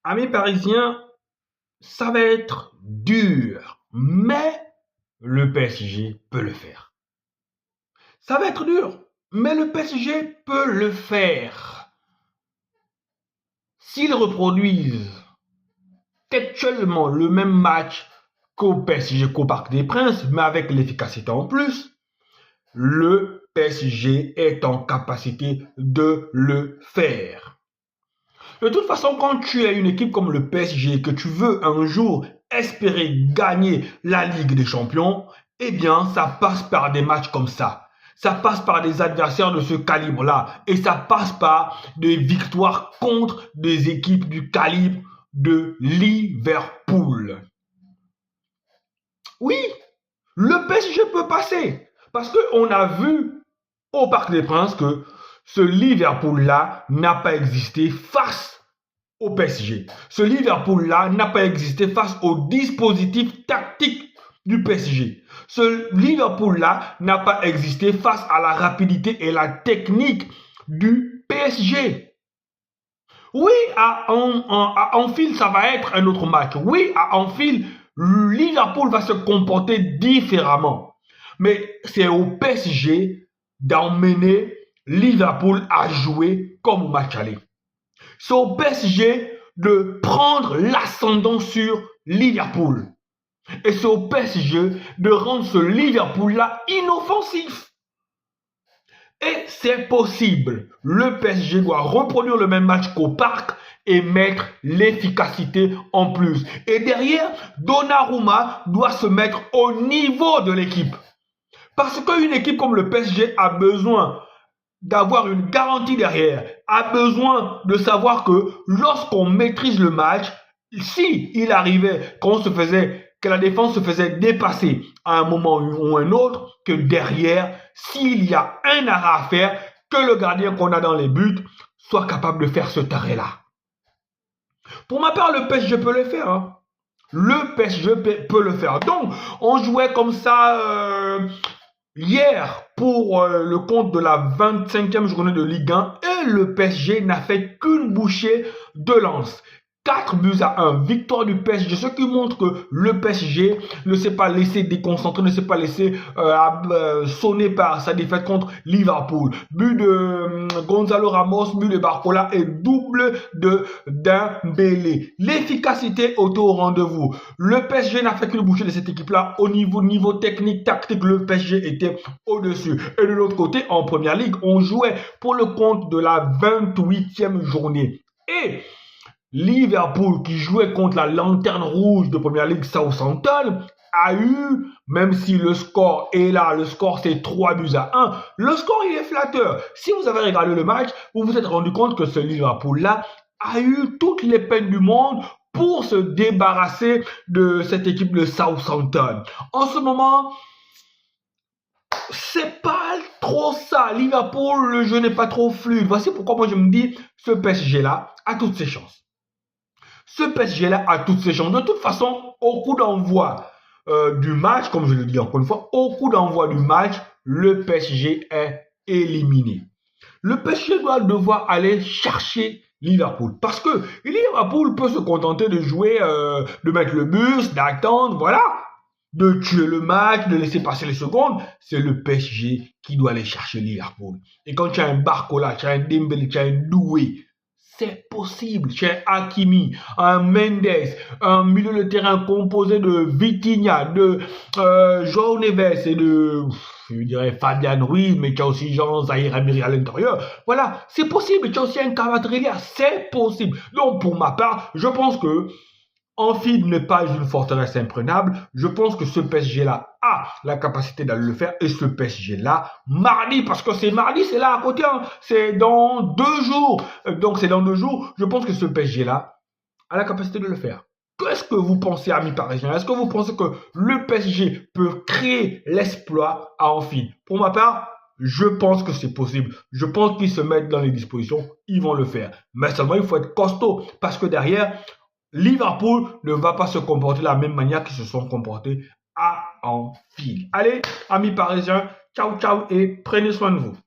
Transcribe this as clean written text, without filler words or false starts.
Amis parisiens, ça va être dur, mais le PSG peut le faire. Ça va être dur, mais le PSG peut le faire. S'ils reproduisent textuellement le même match qu'au PSG qu'au Parc des Princes, mais avec l'efficacité en plus, le PSG est en capacité de le faire. De toute façon, quand tu es une équipe comme le PSG, que tu veux un jour espérer gagner la Ligue des Champions, eh bien, ça passe par des matchs comme ça. Ça passe par des adversaires de ce calibre-là. Et ça passe par des victoires contre des équipes du calibre de Liverpool. Oui, le PSG peut passer. Parce qu'on a vu au Parc des Princes que ce Liverpool-là n'a pas existé face au PSG. Ce Liverpool-là n'a pas existé face au dispositif tactique du PSG. Ce Liverpool-là n'a pas existé face à la rapidité et la technique du PSG. Oui, à Anfield, ça va être un autre match. Oui, à Anfield, Liverpool va se comporter différemment. Mais c'est au PSG d'emmener Liverpool à jouer comme au match aller. C'est au PSG de prendre l'ascendant sur Liverpool. Et c'est au PSG de rendre ce Liverpool-là inoffensif. Et c'est possible. Le PSG doit reproduire le même match qu'au Parc et mettre l'efficacité en plus. Et derrière, Donnarumma doit se mettre au niveau de l'équipe. Parce qu'une équipe comme le PSG a besoin d'avoir une garantie derrière, a besoin de savoir que lorsqu'on maîtrise le match, si il arrivait que la défense se faisait dépasser à un moment ou un autre, que derrière, s'il y a un arrêt à faire, que le gardien qu'on a dans les buts soit capable de faire ce arrêt-là. Pour ma part, le PSG peut le faire. Hein. Le PSG peut le faire. Donc, on jouait comme ça hier pour le compte de la 25e journée de Ligue 1 et le PSG n'a fait qu'une bouchée de lance. 4-1, victoire du PSG, ce qui montre que le PSG ne s'est pas laissé déconcentrer, ne s'est pas laissé sonner par sa défaite contre Liverpool. But de Gonzalo Ramos, but de Barcola et double de Dembélé. L'efficacité est au rendez-vous. Le PSG n'a fait qu'une bouchée de cette équipe-là. Au niveau technique, tactique, le PSG était au-dessus. Et de l'autre côté, en Première Ligue, on jouait pour le compte de la 28e journée. Et Liverpool, qui jouait contre la lanterne rouge de Première Ligue Southampton, a eu, même si le score est là, le score c'est 3-1, le score il est flatteur. Si vous avez regardé le match, vous vous êtes rendu compte que ce Liverpool-là a eu toutes les peines du monde pour se débarrasser de cette équipe de Southampton. En ce moment, c'est pas trop ça. Liverpool, le jeu n'est pas trop fluide. Voici pourquoi moi je me dis, ce PSG-là a toutes ses chances. Ce PSG-là a toutes ses chances. De toute façon, au coup d'envoi du match, comme je le dis encore une fois, au coup d'envoi du match, le PSG est éliminé. Le PSG doit devoir aller chercher Liverpool. Parce que Liverpool peut se contenter de jouer, de mettre le bus, d'attendre, voilà, de tuer le match, de laisser passer les secondes. C'est le PSG qui doit aller chercher Liverpool. Et quand tu as un Barcola, tu as un Dembélé, tu as un Doué, c'est possible. Tu as Hakimi, un Mendes, un milieu de terrain composé de Vitinha, de João Neves et de, je dirais, Fabian Ruiz, mais tu as aussi Jean-Zahir Emery à l'intérieur. Voilà, c'est possible. Tu as aussi un Cavadraglia, c'est possible. Donc, pour ma part, je pense que Anfield n'est pas une forteresse imprenable. Je pense que ce PSG-là a la capacité d'aller le faire. Et ce PSG-là, mardi, parce que c'est mardi, c'est là à côté, hein, c'est dans 2 jours. Donc c'est dans 2 jours. Je pense que ce PSG-là a la capacité de le faire. Qu'est-ce que vous pensez, amis parisiens? Est-ce que vous pensez que le PSG peut créer l'exploit à Anfield? Pour ma part, je pense que c'est possible. Je pense qu'ils se mettent dans les dispositions. Ils vont le faire. Mais seulement, il faut être costaud. Parce que derrière, Liverpool ne va pas se comporter de la même manière qu'ils se sont comportés à Anfield. Allez, amis parisiens, ciao, ciao et prenez soin de vous.